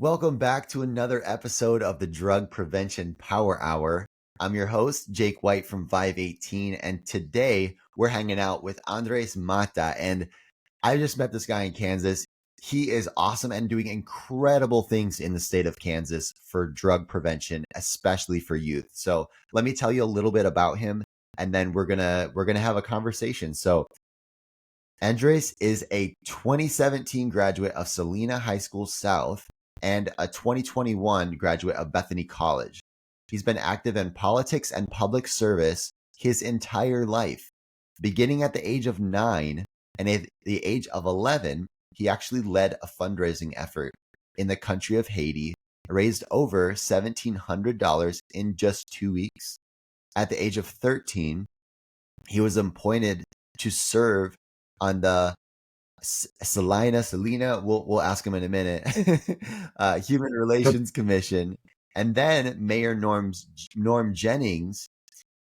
Welcome back to another episode of the Drug Prevention Power Hour. I'm your host, Jake White from 518, and today we're hanging out with Andres Mata. And I just met this guy in Kansas. He is awesome and doing incredible things in the state of Kansas for drug prevention, especially for youth. So let me tell you a little bit about him, and then we're gonna have a conversation. So Andres is a 2017 graduate of Salina High School South and a 2021 graduate of Bethany College. He's been active in politics and public service his entire life. Beginning at the age of 9 and at the age of 11, he actually led a fundraising effort in the country of Haiti, raised over $1,700 in just 2 weeks. At the age of 13, he was appointed to serve on the Salina, we'll ask him in a minute, Human Relations Commission. And then Mayor Norm Jennings,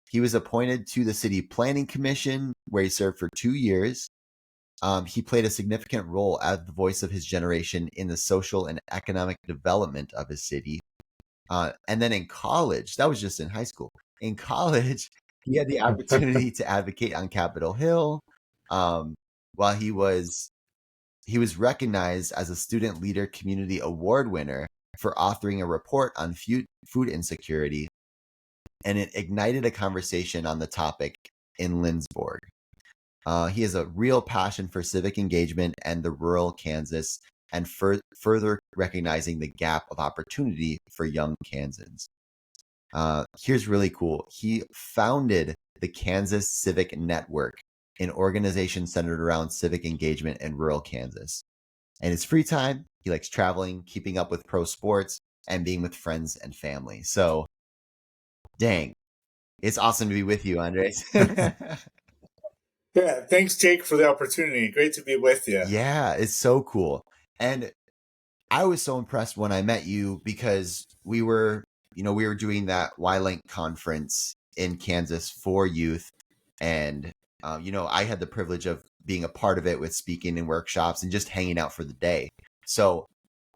he was appointed to the City Planning Commission, where he served for 2 years. He played a significant role as the voice of his generation in the social and economic development of his city. And then in college, that was just in high school. In college, he had the opportunity to advocate on Capitol Hill. While he was recognized as a Student Leader Community Award winner for authoring a report on food insecurity, and it ignited a conversation on the topic in Lindsborg. He has a real passion for civic engagement and the rural Kansas, and further recognizing the gap of opportunity for young Kansans. Here's really cool. He founded the Kansas Civic Network, an organization centered around civic engagement in rural Kansas. In his free time, he likes traveling, keeping up with pro sports, and being with friends and family. So, dang, it's awesome to be with you, Andres. Yeah, thanks, Jake, for the opportunity. Great to be with you. Yeah, it's so cool. And I was so impressed when I met you because we were doing that YLink conference in Kansas for youth. And, I had the privilege of being a part of it with speaking and workshops and just hanging out for the day. So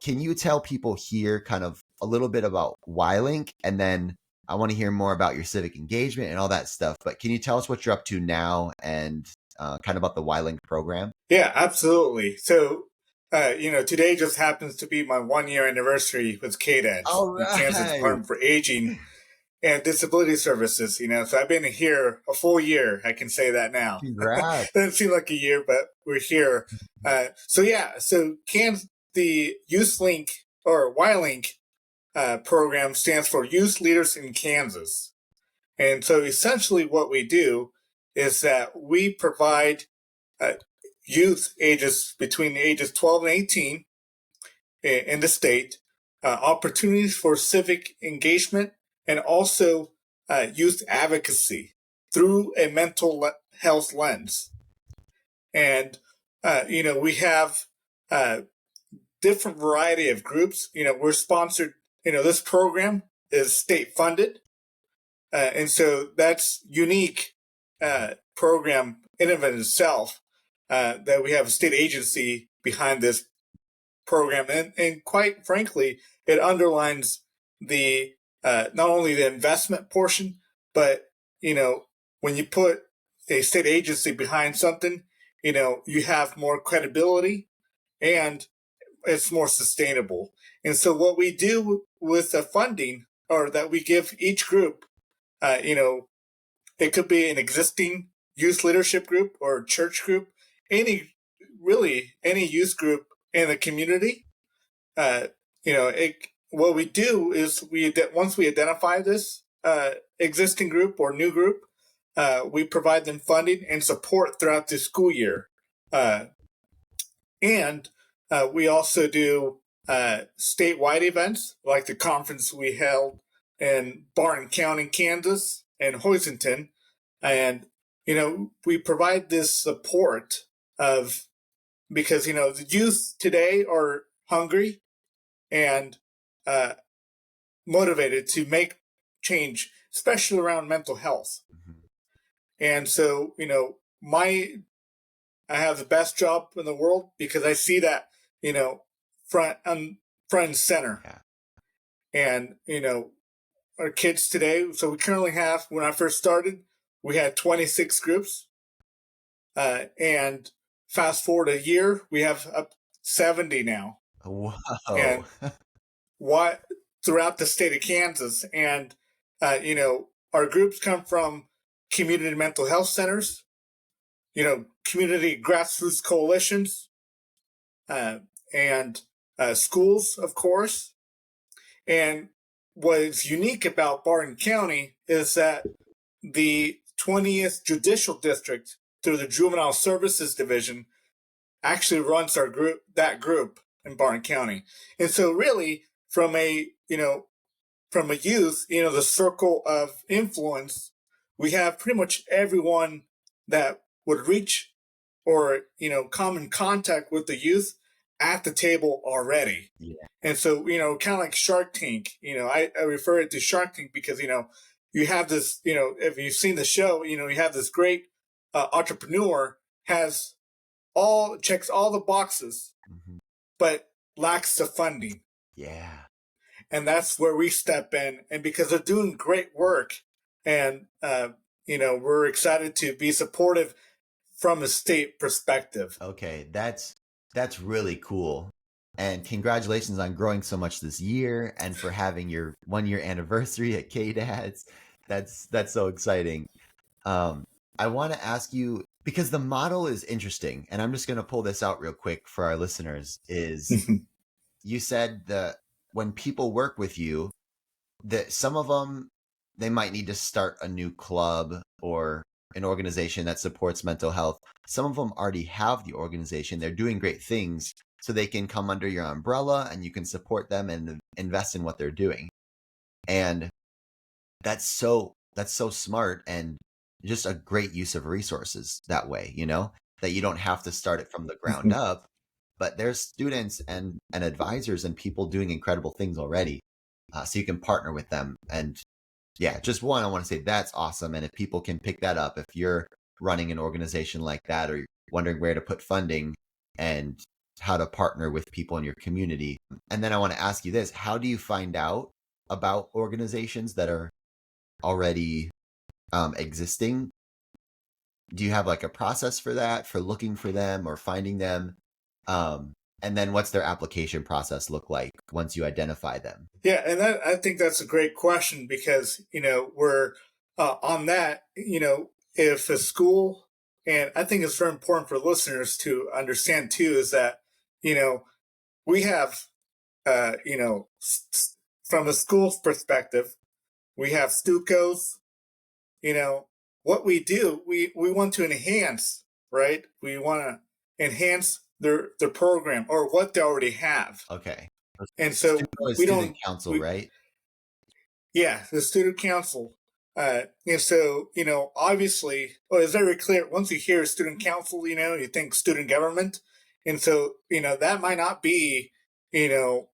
can you tell people here kind of a little bit about YLink? And then I want to hear more about your civic engagement and all that stuff. But can you tell us what you're up to now and kind of about the YLink program? Yeah, absolutely. So, today just happens to be my 1 year anniversary with KDED, All the Kansas right. Department for Aging and Disability Services. So I've been here a full year. I can say that now. Congrats. Doesn't seem like a year, but we're here. So the Youth Link or YLink program stands for Youth Leaders in Kansas. And so essentially what we do is that we provide youth ages between the ages 12 and 18 in the state opportunities for civic engagement and also youth advocacy through a mental health lens. And, we have different variety of groups. We're sponsored, this program is state funded. And so that's unique program in and of itself that we have a state agency behind this program. And quite frankly, it underlines the not only the investment portion, but, when you put a state agency behind something, you have more credibility and it's more sustainable. And so what we do with the funding or that we give each group, it could be an existing youth leadership group or church group, any youth group in the community. What we do is once we identify this existing group or new group, we provide them funding and support throughout the school year. And we also do statewide events like the conference we held in Barton County, Kansas, and Hoisington. And, we provide this support because, the youth today are hungry and motivated to make change, especially around mental health. Mm-hmm. And so, I have the best job in the world because I see that, front front and center. Yeah. And, our kids today, so we currently have, when I first started, we had 26 groups. And fast forward a year, we have up 70 now. Whoa. And what throughout the state of Kansas. And, our groups come from community mental health centers, community grassroots coalitions, and schools, of course. And what is unique about Barton County is that the 20th Judicial District, through the Juvenile Services Division, actually runs that group in Barton County. And so really from a youth, the circle of influence, we have pretty much everyone that would reach or, come in contact with the youth at the table already. Yeah. And so, kind of like Shark Tank, I refer it to Shark Tank because, you have this, if you've seen the show, you have this great entrepreneur checks all the boxes, but lacks the funding. Yeah. And that's where we step in. And because they're doing great work and, we're excited to be supportive from a state perspective. Okay. That's really cool. And congratulations on growing so much this year and for having your 1-year anniversary at KDADS. That's so exciting. I want to ask you, because the model is interesting, and I'm just going to pull this out real quick for our listeners, is you said that when people work with you, that some of them, they might need to start a new club or an organization that supports mental health. Some of them already have the organization. They're doing great things, so they can come under your umbrella and you can support them and invest in what they're doing. And that's so smart and just a great use of resources that way, that you don't have to start it from the ground up, but there's students and advisors and people doing incredible things already. So you can partner with them. And yeah, just one, I want to say that's awesome. And if people can pick that up, if you're running an organization like that, or you're wondering where to put funding and how to partner with people in your community. And then I want to ask you this, how do you find out about organizations that are already existing? Do you have like a process for that, for looking for them or finding them? And then what's their application process look like once you identify them? Yeah, and I think that's a great question because, we're on that, if a school, and I think it's very important for listeners to understand too, is that, we have, from a school's perspective, we have Stucos, what we do, we want to enhance, right? We want to enhance their program or what they already have. Okay. And so Stuco is we student don't, council, right? yeah, the student council. And so, obviously, well, it's very clear. Once you hear student council, you think student government. And so, that might not be, the,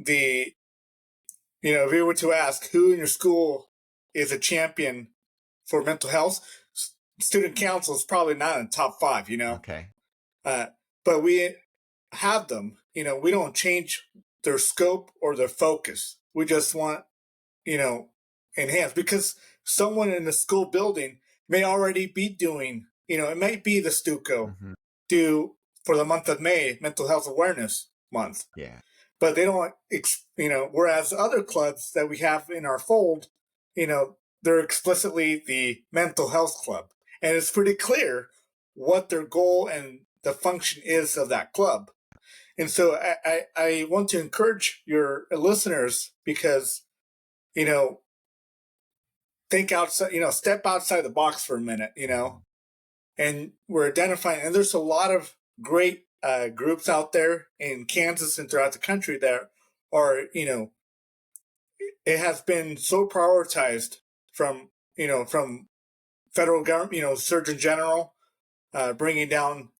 if you were to ask who in your school is a champion for mental health, student council is probably not in the top 5, Okay. But we have them, we don't change their scope or their focus. We just want, enhance because someone in the school building may already be doing, it might be the Stuco do for the month of May, Mental Health Awareness Month. Yeah. But they don't, whereas other clubs that we have in our fold, they're explicitly the mental health club. And it's pretty clear what their goal and the function is of that club. And so I want to encourage your listeners because, think outside, step outside the box for a minute, and we're identifying, and there's a lot of great groups out there in Kansas and throughout the country that are, it has been so prioritized from federal government, Surgeon General, bringing down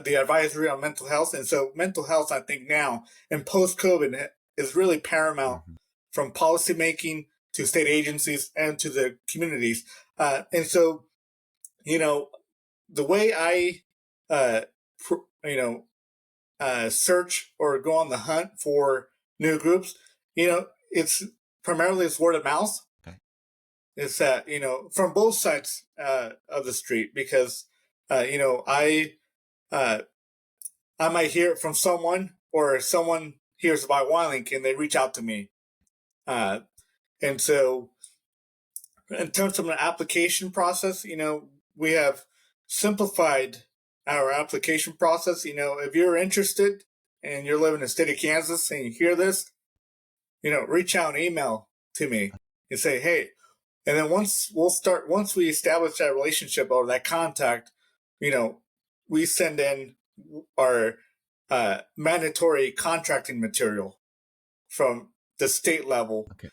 the advisory on mental health. And so mental health, I think now, and post-COVID is really paramount from policymaking to state agencies and to the communities. And so, the way I, search or go on the hunt for new groups, it's primarily it's word of mouth. Okay. It's that, from both sides of the street, because, I might hear it from someone, or someone hears about YLink and they reach out to me. And so in terms of an application process, we have simplified our application process. If you're interested and you're living in the state of Kansas and you hear this, reach out and email to me and say, hey, and then once we establish that relationship or that contact, we send in our mandatory contracting material from the state level. Okay.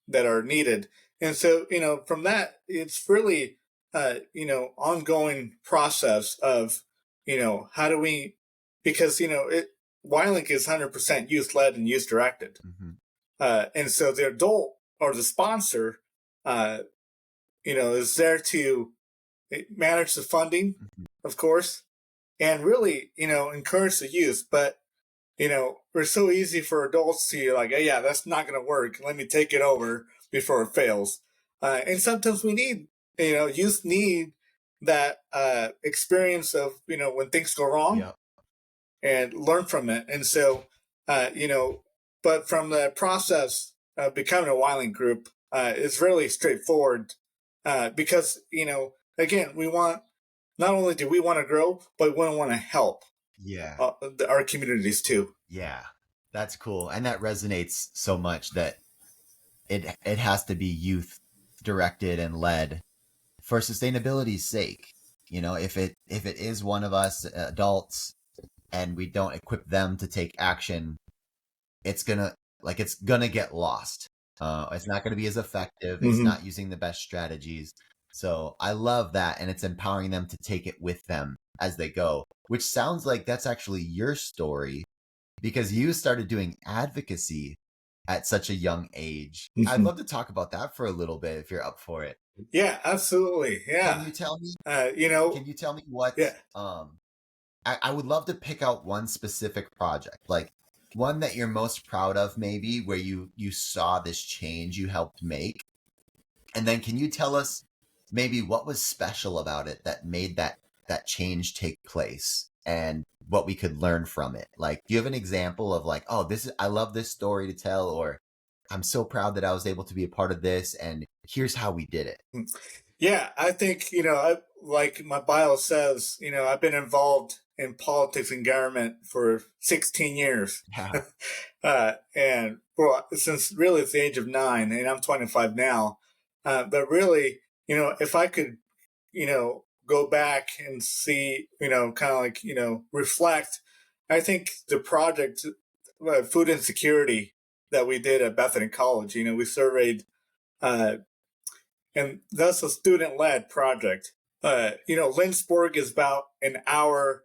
That are needed. And so, from that, it's really, ongoing process of, how do we, because, YLink is 100% youth led and youth directed. Mm-hmm. And so the adult or the sponsor, is there to manage the funding, Mm-hmm. of course, and really, encourage the youth. But it's so easy for adults to like, hey, yeah, that's not going to work. Let me take it over before it fails. And sometimes we need, youth need that experience of, when things go wrong. Yep. And learn from it. And so, but from the process of becoming a YLink group, it's really straightforward because, again, we want, not only do we want to grow, but we want to help. Yeah. Our communities too. Yeah, that's cool. And that resonates so much that it has to be youth directed and led for sustainability's sake. If it is one of us adults and we don't equip them to take action, it's gonna get lost. It's not gonna be as effective. It's not using the best strategies. So I love that, and it's empowering them to take it with them as they go, which sounds like that's actually your story, because you started doing advocacy at such a young age. I'd love to talk about that for a little bit if you're up for it. Yeah, absolutely. Yeah. Can you tell me? Can you tell me what? Yeah. I would love to pick out one specific project, like one that you're most proud of, maybe where you saw this change you helped make, and then can you tell us maybe what was special about it that made that change take place, and what we could learn from it? Like, do you have an example of like, oh, I love this story to tell, or I'm so proud that I was able to be a part of this, and here's how we did it? Yeah, I think, like my bio says, I've been involved in politics and government for 16 years. Yeah. And since really it's the age of 9, and I'm 25 now. But really, if I could, go back and see, kind of like, reflect, I think the project, food insecurity that we did at Bethany College, we surveyed, and that's a student-led project. Lynchburg is about an hour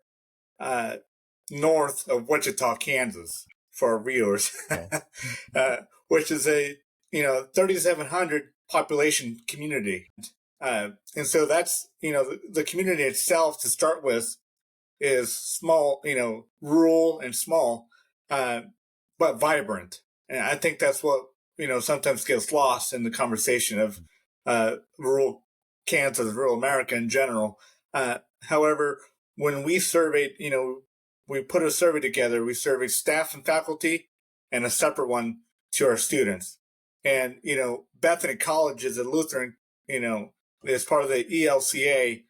north of Wichita, Kansas, for our viewers, which is a 3,700 population community, and so that's the community itself to start with is small, rural and small, but vibrant, and I think that's what sometimes gets lost in the conversation of rural Kansas, rural America in general. However, when we surveyed, we put a survey together. We surveyed staff and faculty, and a separate one to our students. And Bethany College is a Lutheran, is part of the ELCA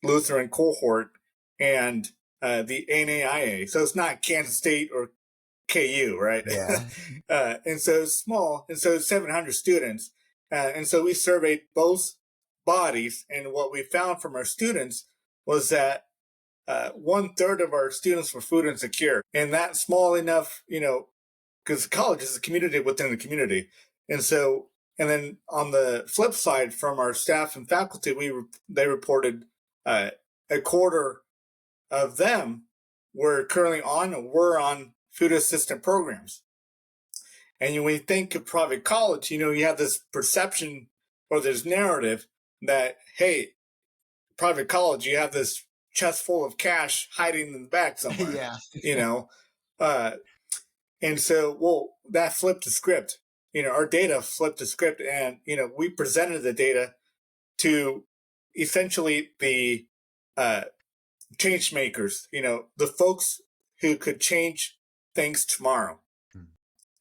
Lutheran cohort and the NAIA. So it's not Kansas State or KU, right? Yeah. And so it's small, and so it's 700 students. And so we surveyed both bodies, and what we found from our students was that 1/3 of our students were food insecure, and that's small enough, because college is a community within the community. And so, and then on the flip side, from our staff and faculty, they reported a quarter of them were currently on food assistant programs. And when you think of private college, you have this perception or this narrative that, hey, private college, you have this chest full of cash hiding in the back somewhere. Yeah. uh, And so, well, that flipped the script. Our data flipped the script, and we presented the data to essentially the uh, change makers. The folks who could change things tomorrow,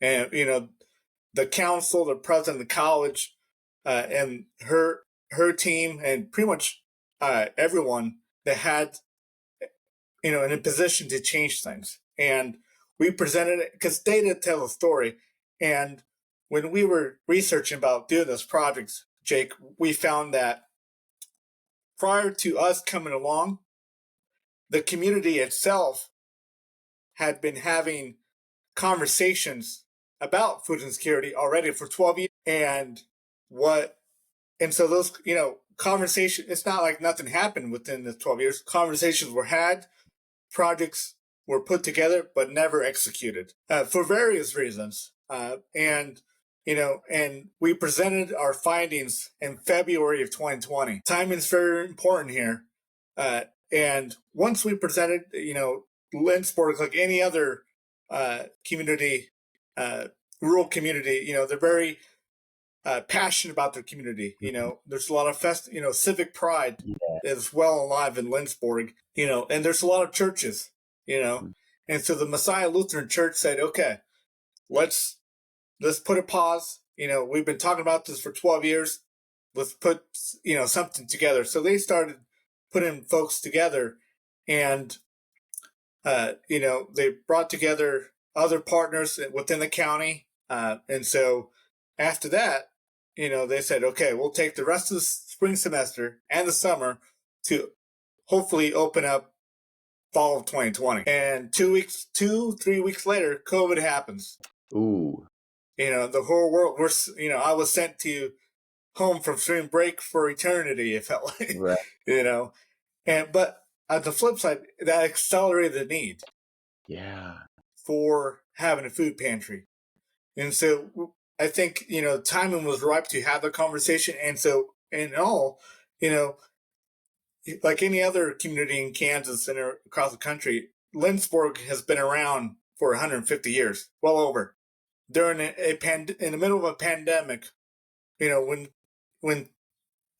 and the council, the president of the college, and her team, and pretty much everyone that had in a position to change things. And we presented it because data tells a story. And when we were researching about doing this project, Jake, we found that prior to us coming along, the community itself had been having conversations about food insecurity already for 12 years. And so those, conversations, it's not like nothing happened within the 12 years. Conversations were had, projects were put together, but never executed for various reasons. And we presented our findings in February of 2020. Timing is very important here. And once we presented, Lindsborg, like any other community, rural community, they're very passionate about their community. There's a lot of civic pride is well alive in Lindsborg, and there's a lot of churches, and so the Messiah Lutheran Church said, okay, let's put a pause. We've been talking about this for 12 years. Let's put, something together. So they started putting folks together, and, they brought together other partners within the county. And so after that, they said, okay, we'll take the rest of the spring semester and the summer to hopefully open up fall of 2020. And 3 weeks later, COVID happens. Ooh. The whole world, I was sent to home from spring break for eternity, it felt like, right. But on the flip side, that accelerated the need. Yeah. For having a food pantry. And so I think, timing was ripe to have the conversation. And so, in all, like any other community in Kansas and across the country, Lindsborg has been around for 150 years, well over. During in the middle of a pandemic, when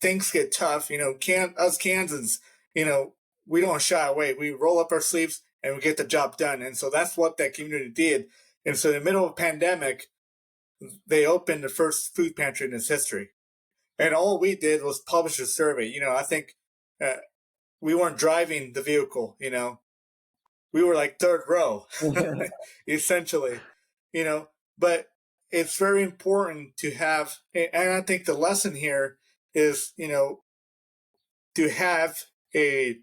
things get tough, us Kansans, we don't shy away. We roll up our sleeves and we get the job done. And so that's what that community did. And so in the middle of a pandemic, they opened the first food pantry in its history. And all we did was publish a survey. I think we weren't driving the vehicle, we were like third row, essentially, but it's very important to have, and I think the lesson here is, to have a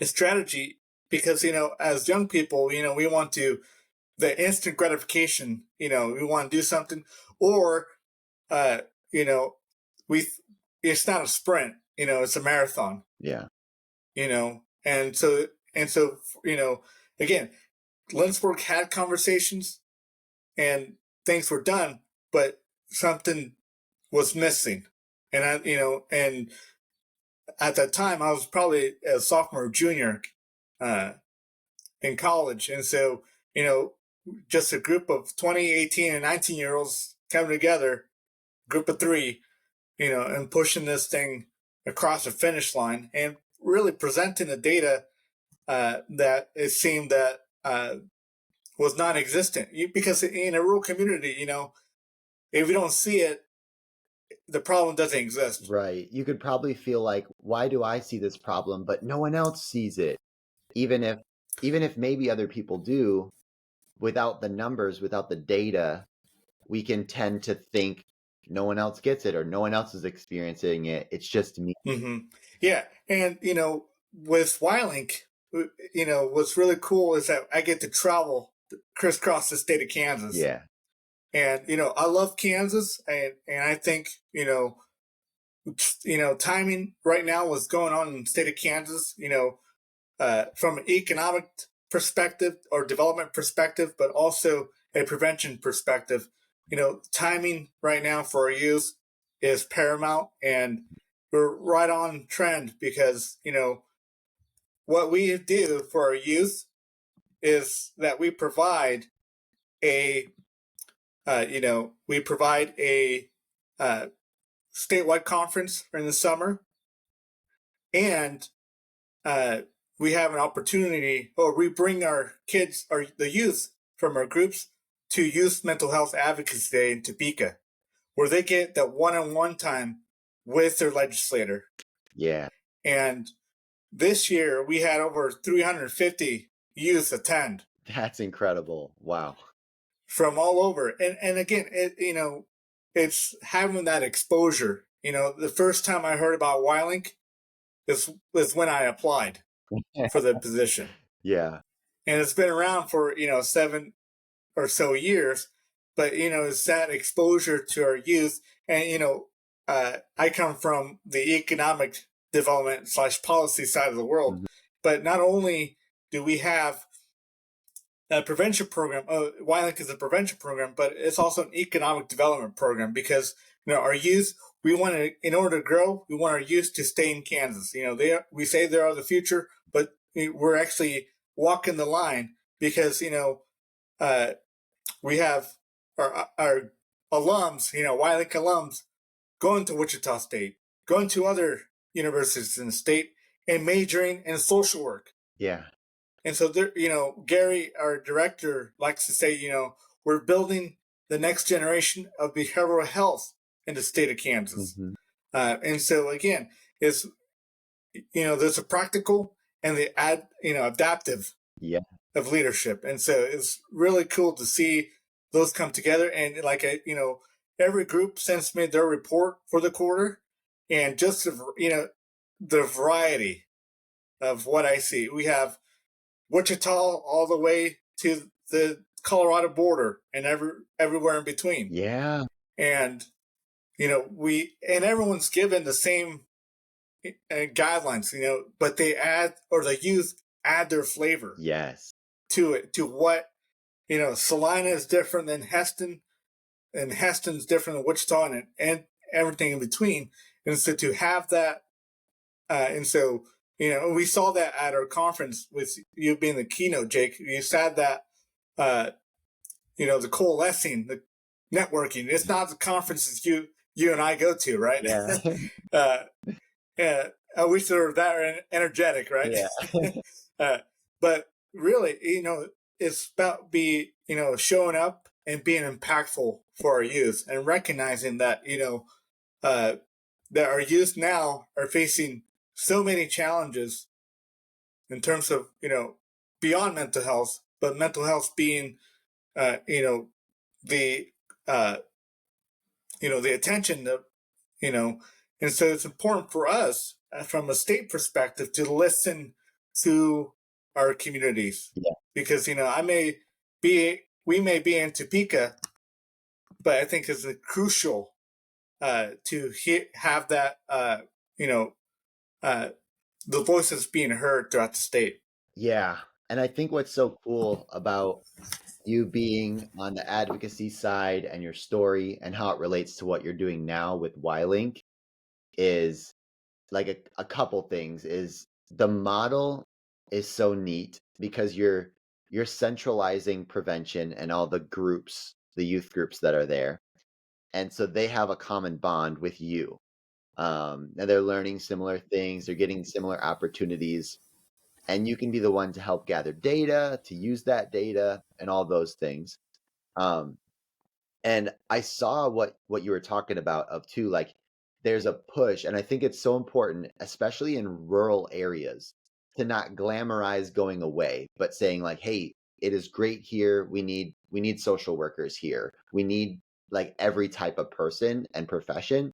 strategy, because, as young people, we want the instant gratification, we want to do something, or, you know, it's not a sprint, it's a marathon. Yeah. And so, again, Lindsborg had conversations and things were done, but something was missing. And and at that time I was probably a sophomore or junior, in college. And so, just a group of 20, 18, and 19-year-olds coming together, group of three, and pushing this thing across the finish line and really presenting the data that it seemed that was non-existent. Because in a rural community, if you don't see it, the problem doesn't exist. Right. You could probably feel like, why do I see this problem, but no one else sees it? Even if maybe other people do, without the numbers, without the data, we can tend to think no one else gets it or no one else is experiencing it. It's just me. Mm-hmm. Yeah. And, with YLink, what's really cool is that I get to travel crisscross the state of Kansas. Yeah. And, I love Kansas, and I think, timing right now, what's going on in the state of Kansas, from an economic perspective or development perspective, but also a prevention perspective, timing right now for our youth is paramount, and we're right on trend because, what we do for our youth is that we provide a we provide a statewide conference in the summer, and we have an opportunity, or we bring our kids or the youth from our groups to Youth Mental Health Advocacy Day in Topeka, where they get that one-on-one time with their legislator. Yeah. And this year we had over 350 youth attend. That's incredible. Wow. From all over. And again, it's having that exposure. The first time I heard about YLink was when I applied for the position. Yeah. And it's been around for, 7 or so years, but, it's that exposure to our youth. And, I come from the economic development / policy side of the world, Mm-hmm. but not only do we have a prevention program, YLink is a prevention program, but it's also an economic development program because, our youth, we want to, in order to grow, we want our youth to stay in Kansas. We say they are the future, but we're actually walking the line because, we have our alums, YLink alums going to Wichita State, going to other universities in the state and majoring in social work. Yeah. And so there, Gary, our director, likes to say, we're building the next generation of behavioral health in the state of Kansas. Mm-hmm. And so again, it's, there's a practical and the adaptive of leadership. And so it's really cool to see those come together. And every group sends me their report for the quarter, and just, the variety of what I see. We have Wichita all the way to the Colorado border and everywhere in between. Yeah. And, everyone's given the same guidelines, but they add, or the youth add their flavor. Yes. To it, to what, Salina is different than Heston, and Heston's different than Wichita, and everything in between. And so to have that, and so, we saw that at our conference with you being the keynote, Jake. You said that, the coalescing, the networking. It's not the conferences you and I go to, right? Yeah. Yeah. I wish they were that energetic, right? Yeah. But really, it's about showing up and being impactful for our youth, and recognizing that, that our youth now are facing so many challenges in terms of, beyond mental health, but mental health being, the, the attention of, and so it's important for us from a state perspective to listen to our communities. Yeah. Because, we may be in Topeka, but I think it's crucial to have that, the voices being heard throughout the state. Yeah. And I think what's so cool about you being on the advocacy side and your story and how it relates to what you're doing now with YLink is like a couple things. Is the model is so neat because you're centralizing prevention and all the groups, the youth groups that are there. And so they have a common bond with you. And they're learning similar things, they're getting similar opportunities, and you can be the one to help gather data, to use that data, and all those things. And I saw what you were talking about of too, like there's a push, and I think it's so important, especially in rural areas, to not glamorize going away, but saying like, hey, it is great here. We need social workers here. We need like every type of person and profession.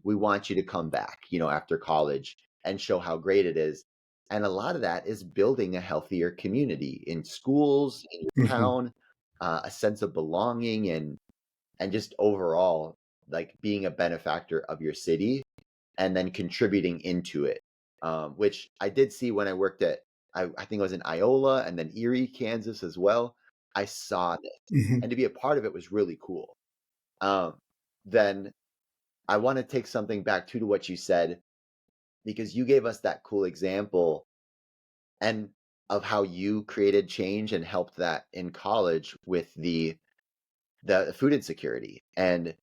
We want you to come back, after college and show how great it is. And a lot of that is building a healthier community in schools, in your town, a sense of belonging, and just overall like being a benefactor of your city and then contributing into it, which I did see when I worked at, I think it was in Iola and then Erie, Kansas as well. I saw this, and to be a part of it was really cool. Then I want to take something back to what you said, because you gave us that cool example. And of how you created change and helped that in college with the food insecurity. And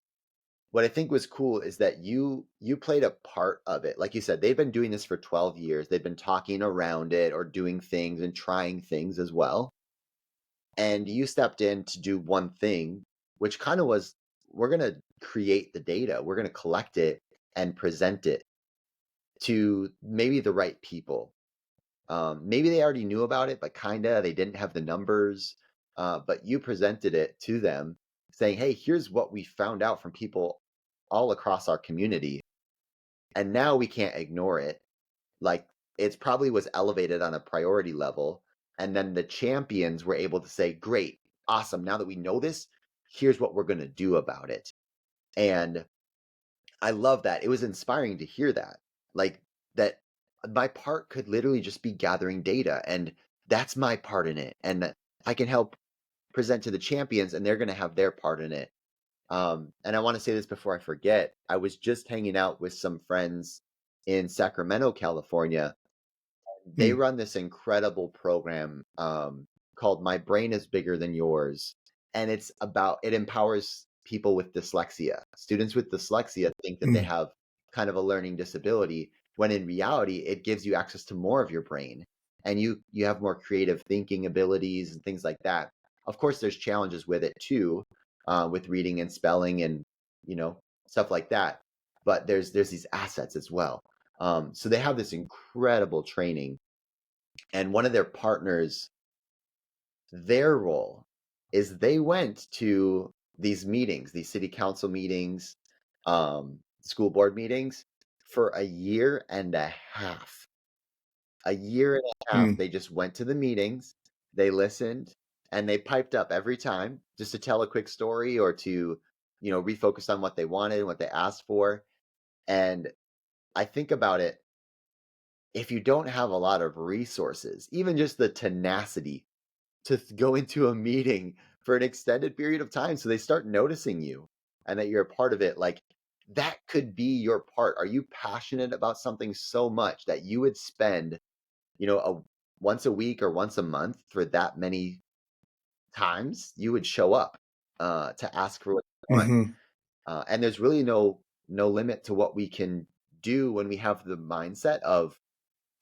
what I think was cool is that you played a part of it. Like you said, they've been doing this for 12 years. They've been talking around it or doing things and trying things as well. And you stepped in to do one thing, which kind of was, we're going to create the data. We're going to collect it and present it to maybe the right people. Maybe they already knew about it, but kinda they didn't have the numbers. But you presented it to them saying, hey, here's what we found out from people all across our community. And now we can't ignore it. Like, it's probably was elevated on a priority level. And then the champions were able to say, great, awesome. Now that we know this, here's what we're going to do about it. And I love that. It was inspiring to hear that. Like, that my part could literally just be gathering data, and that's my part in it. And that I can help present to the champions, and they're going to have their part in it. And I want to say this before I forget. I was just hanging out with some friends in Sacramento, California. They Mm. run this incredible program called My Brain is Bigger Than Yours. And it empowers people with dyslexia. Students with dyslexia think that they Mm. have kind of a learning disability, when in reality, it gives you access to more of your brain. And you have more creative thinking abilities and things like that. Of course, there's challenges with it too, with reading and spelling and, stuff like that. But there's these assets as well. So they have this incredible training, and one of their partners, their role is they went to these meetings, these city council meetings, school board meetings for a year and a half. A year and a half, Mm. they just went to the meetings, they listened, and they piped up every time just to tell a quick story or to, refocus on what they wanted and what they asked for. And I think about it, if you don't have a lot of resources, even just the tenacity to go into a meeting for an extended period of time so they start noticing you and that you're a part of it, like, that could be your part. Are you passionate about something so much that you would spend, a once a week or once a month for that many times you would show up to ask for what you want? Mm-hmm. And there's really no limit to what we can do when we have the mindset of,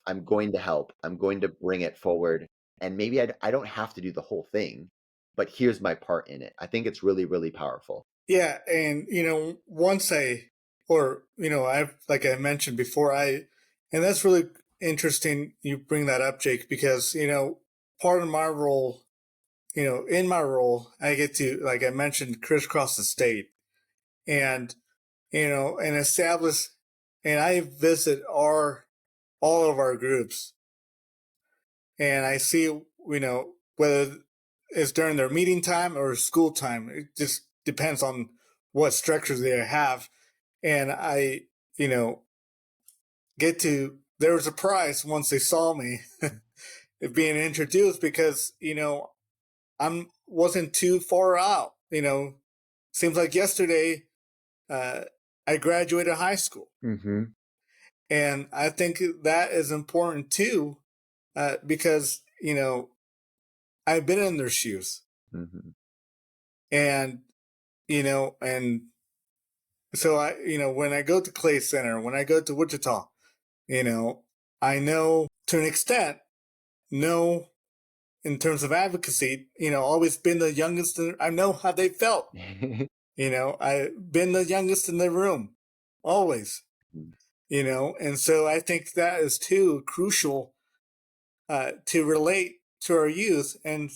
I'm going to help. I'm going to bring it forward. And maybe I don't have to do the whole thing, but here's my part in it. I think it's really, really powerful. Yeah, and I've like I mentioned before, and that's really interesting. You bring that up, Jake, because part of my role, in my role, I get to, like I mentioned, crisscross the state, and and establish, and I visit all of our groups, and I see, whether it's during their meeting time or school time. It just depends on what structures they have. And I, you know, get to, there was a prize once they saw me being introduced because, wasn't too far out. Seems like yesterday, uh, I graduated high school. Mm-hmm. And I think that is important too, because, I've been in their shoes. Mm-hmm. And, and so when I go to Clay Center, when I go to Wichita, you know, I know to an extent, know in terms of advocacy, always been the youngest. I know how they felt. I've been the youngest in the room, always, and so I think that is too crucial to relate to our youth and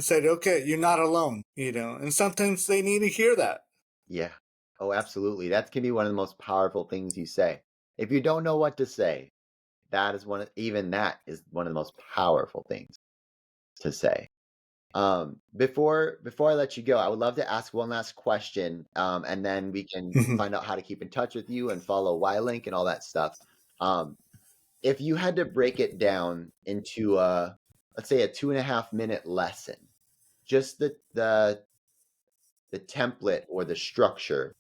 said, okay, you're not alone, and sometimes they need to hear that. Yeah. Oh, absolutely. That can be one of the most powerful things you say. If you don't know what to say, even that is one of the most powerful things to say. Before I let you go, I would love to ask one last question, and then we can Mhm. find out how to keep in touch with you and follow YLink and all that stuff. Um, if you had to break it down into let's say a 2.5 minute lesson, just the template or the structure,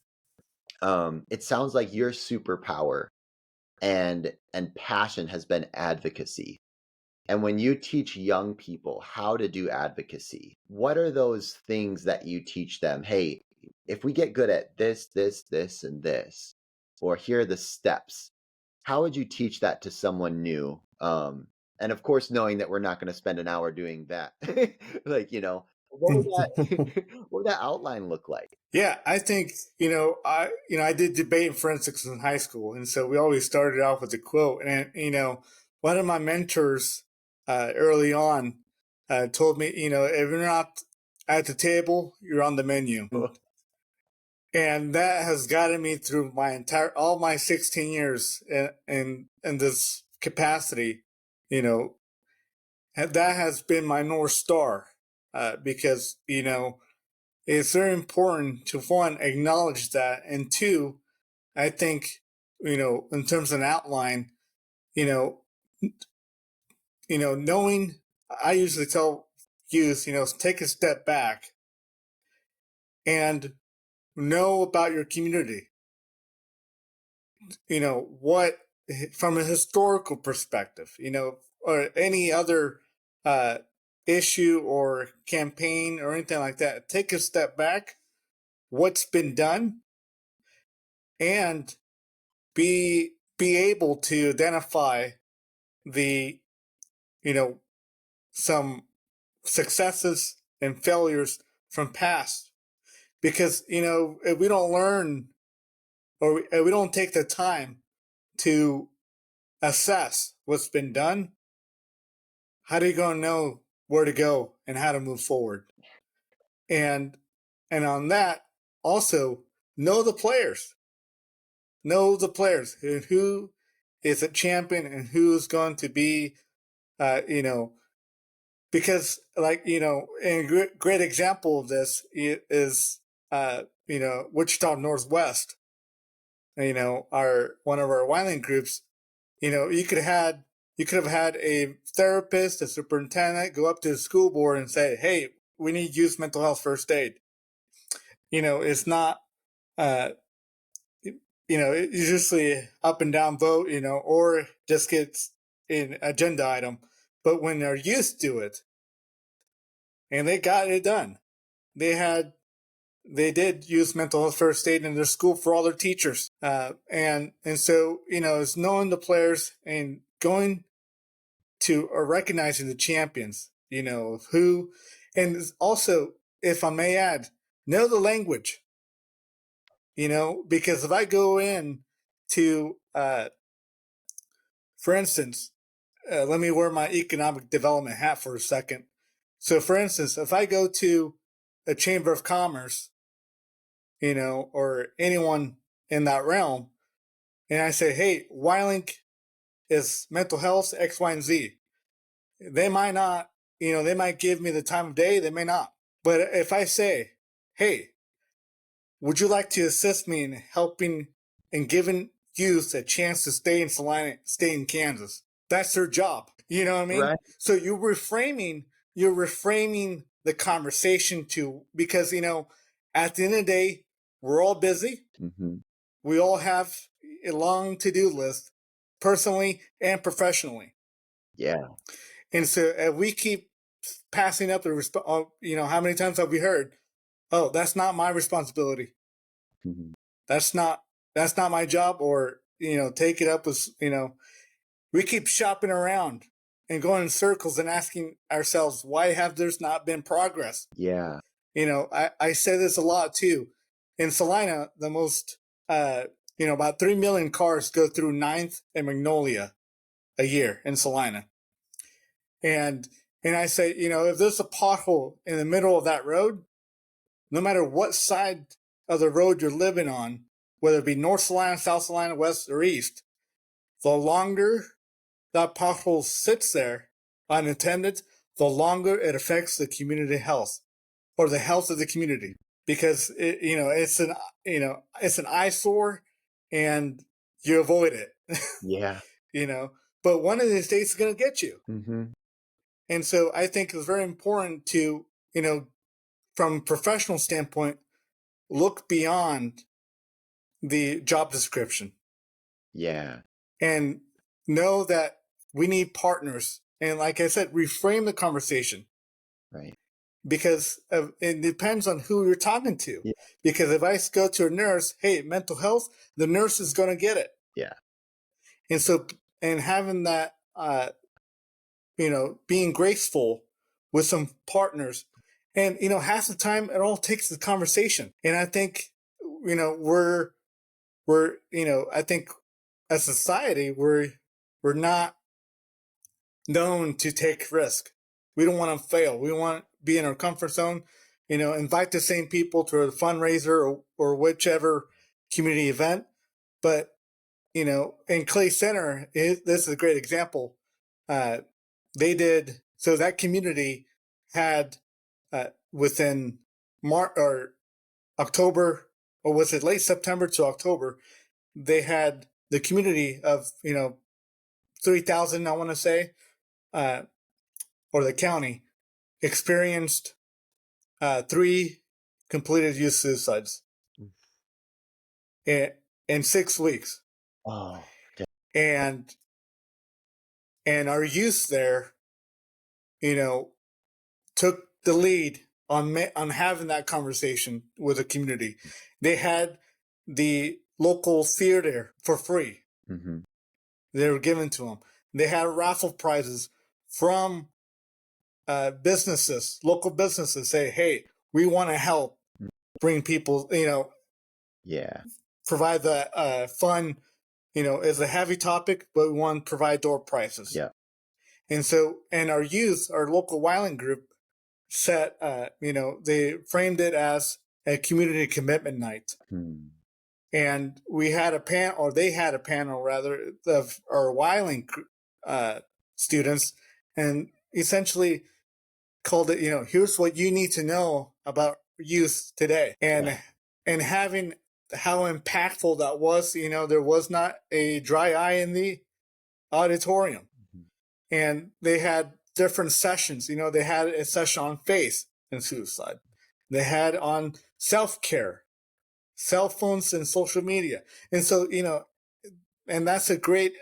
it sounds like your superpower and passion has been advocacy. And when you teach young people how to do advocacy, what are those things that you teach them? Hey, if we get good at this, this, and this, or here are the steps, how would you teach that to someone new? And of course, knowing that we're not going to spend an hour doing that, like, what would what would that outline look like? Yeah, I think I did debate and forensics in high school, and so we always started off with a quote. And one of my mentors early on told me, if you're not at the table, you're on the menu, and that has gotten me through all my 16 years in this capacity. And that has been my North Star because it's very important to, one, acknowledge that, and two, I think, in terms of an outline, you know, knowing, I usually tell youth, take a step back and know about your community. What, from a historical perspective, or any other issue or campaign or anything like that. Take a step back, what's been done, and be able to identify the some successes and failures from past, because if we don't learn, or if we don't take the time to assess what's been done, how are you going to know where to go and how to move forward? And on that, also know the players, and who is a champion and who's going to be because, and a great example of this is Wichita Northwest, our one of our YLink groups. You could have had a therapist, a superintendent go up to the school board and say, hey, we need youth mental health first aid. It's not it's usually up and down vote, or just gets an agenda item. But when our youth do it, and they got it done, they did use mental health first aid in their school for all their teachers. And so, it's knowing the players and going to, or recognizing the champions, who, and also, if I may add, know the language, because if I go in to, for instance, let me wear my economic development hat for a second. So, for instance, if I go to a chamber of commerce, or anyone in that realm, and I say, hey, YLink is mental health X, Y, and Z, they might not, they might give me the time of day, they may not. But if I say, hey, would you like to assist me in helping and giving youth a chance to stay in Salina, stay in Kansas? That's their job. You know what I mean? Right. So you're reframing the conversation because, at the end of the day, we're all busy. Mm-hmm. We all have a long to-do list, personally and professionally. Yeah. And so if we keep passing up how many times have we heard, oh, that's not my responsibility. Mm-hmm. That's not my job, or, take it up with, we keep shopping around and going in circles and asking ourselves, why have there's not been progress? Yeah. I say this a lot too. In Salina, the most, about 3 million cars go through 9th and Magnolia a year in Salina. And I say, if there's a pothole in the middle of that road, no matter what side of the road you're living on, whether it be North Salina, South Salina, West, or East, the longer that pothole sits there unattended, the longer it affects the community health, or the health of the community, because it's an eyesore, and you avoid it. Yeah. But one of these days it's going to get you. Mm-hmm. And so I think it's very important to, from a professional standpoint, look beyond the job description. Yeah. And know that we need partners and like I said, reframe the conversation. Right. Because it depends on who you're talking to. Yeah. Because if I go to a nurse, hey, mental health, the nurse is going to get it. Yeah. And so, and having that, being graceful with some partners, and half the time it all takes the conversation. And I think, we're I think as a society we're not known to take risk. We don't want to fail. We want to be in our comfort zone. Invite the same people to a fundraiser or whichever community event. But in Clay Center, this is a great example. They did so that community had within March or October, or was it late September to October? They had the community of 3,000, I want to say, or the county experienced 3 completed youth suicides in 6 weeks. Oh, okay. And our youth there, took the lead on having that conversation with the community. They had the local theater for free. Mm-hmm. They were given to them. They had raffle prizes from businesses, local businesses. Say, hey, we want to help bring people, Yeah. provide the fun. Is a heavy topic, but we want to provide door prizes. Yeah. And so, and our youth, our local YLink group, set, they framed it as a community commitment night. And we had a panel, or they had a panel rather, of our YLink students, and essentially called it, here's what you need to know about youth today. And having how impactful that was, there was not a dry eye in the auditorium. And they had different sessions. They had a session on faith and suicide. They had on self-care, cell phones and social media. And so, and that's a great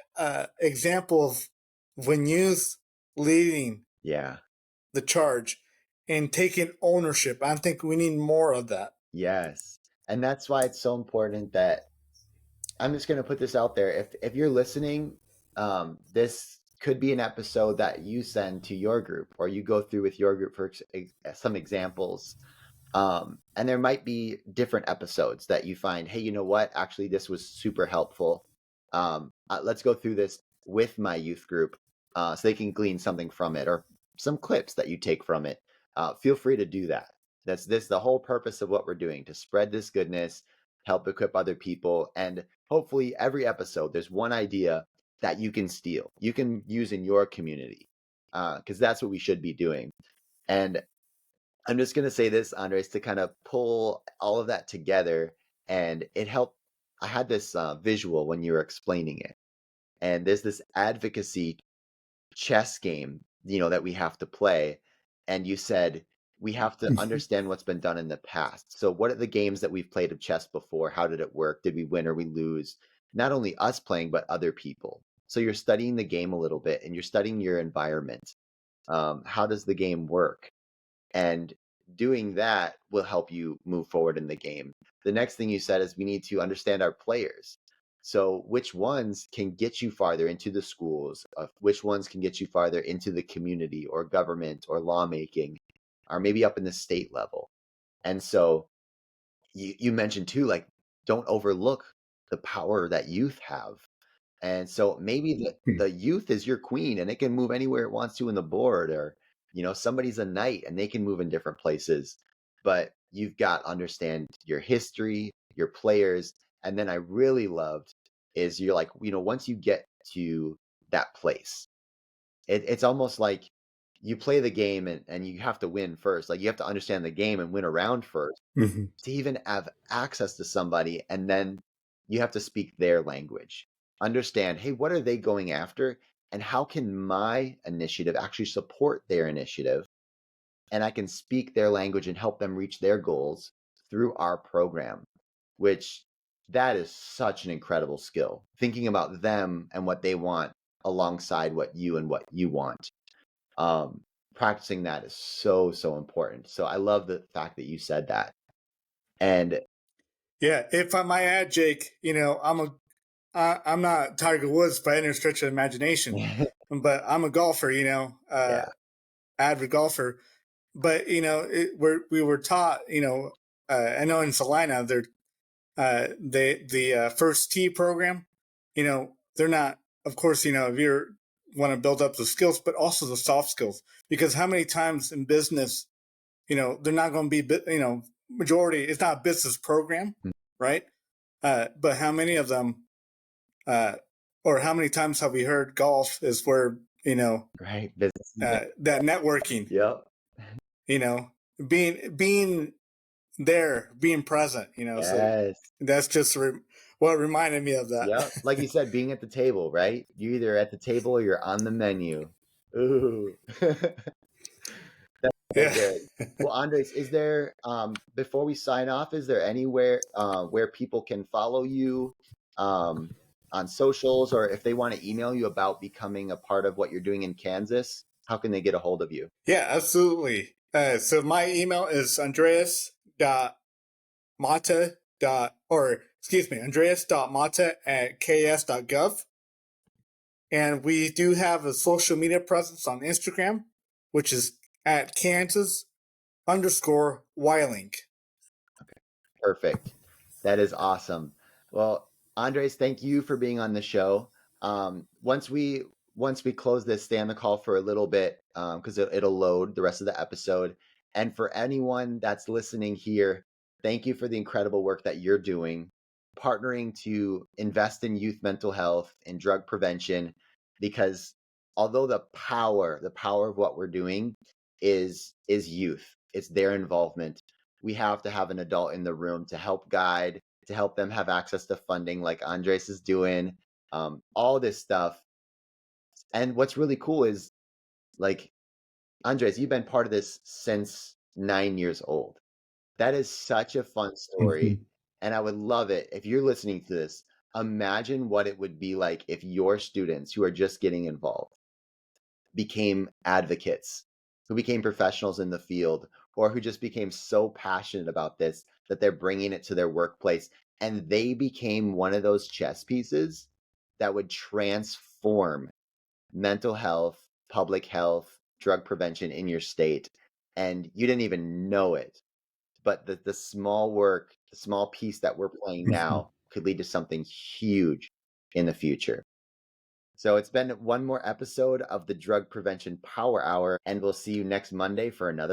example of when youth leading the charge and taking ownership. I think we need more of that. Yes. And that's why it's so important that I'm just going to put this out there. If you're listening, this could be an episode that you send to your group or you go through with your group for some examples. And there might be different episodes that you find, hey, you know what? Actually, this was super helpful. Let's go through this with my youth group so they can glean something from it, or some clips that you take from it. Feel free to do that. That's the whole purpose of what we're doing, to spread this goodness, help equip other people. And hopefully every episode, there's one idea that you can steal, you can use in your community, because that's what we should be doing. And I'm just going to say this, Andres, to kind of pull all of that together. And it helped. I had this visual when you were explaining it. And there's this advocacy chess game, that we have to play. And you said we have to understand what's been done in the past. So what are the games that we've played of chess before? How did it work? Did we win or we lose? Not only us playing, but other people. So you're studying the game a little bit and you're studying your environment. How does the game work? And doing that will help you move forward in the game. The next thing you said is we need to understand our players. So which ones can get you farther into the schools? Which ones can get you farther into the community or government or lawmaking, or maybe up in the state level? And so you mentioned too, like, don't overlook the power that youth have. And so maybe the youth is your queen and it can move anywhere it wants to in the board, or, somebody's a knight and they can move in different places. But you've got to understand your history, your players. And then I really loved is you're like, once you get to that place, it's almost like you play the game and you have to win first. Like you have to understand the game and win a round first to even have access to somebody. And then you have to speak their language. Understand, hey, what are they going after? And how can my initiative actually support their initiative? And I can speak their language and help them reach their goals through our program, which that is such an incredible skill. Thinking about them and what they want alongside what you want. Practicing that is so, so important. So I love the fact that you said that. And Yeah, if I might add, Jake, I'm not Tiger Woods by any stretch of imagination, but I'm a golfer. yeah, Avid golfer. But we were taught. I know in Salina, the first tee program. They're not. Of course, if you want to build up the skills, but also the soft skills. Because how many times in business, they're not going to be, majority. It's not a business program, right? But how many of them, or how many times have we heard golf is where right. Business. that networking, Yep. you know, being there, being present, So Yes. that's just what reminded me of that. Yep. Like you said, being at the table, right? You're either at the table or you're on the menu. Ooh. That's so Yeah. good. Well, Andres, is there before we sign off, is there anywhere where people can follow you on socials, or if they want to email you about becoming a part of what you're doing in Kansas, how can they get a hold of you? Yeah, absolutely. So my email is andreas.mata andreas.mata@ks.gov. And we do have a social media presence on Instagram, which is at Kansas_YLink. Perfect. That is awesome. Well, Andres, thank you for being on the show. Once we close this, stay on the call for a little bit because it'll load the rest of the episode. And for anyone that's listening here, thank you for the incredible work that you're doing, partnering to invest in youth mental health and drug prevention. Because although the power of what we're doing is youth, it's their involvement. We have to have an adult in the room to help guide, to help them have access to funding like Andres is doing, all this stuff. And what's really cool is, like, Andres, you've been part of this since 9 years old. That is such a fun story. And I would love it if you're listening to this. Imagine what it would be like if your students who are just getting involved became advocates, who became professionals in the field, or who just became so passionate about this that they're bringing it to their workplace, and they became one of those chess pieces that would transform mental health, public health, drug prevention in your state, and you didn't even know it. But the small work, the small piece that we're playing now could lead to something huge in the future. So it's been one more episode of the Drug Prevention Power Hour, and we'll see you next Monday for another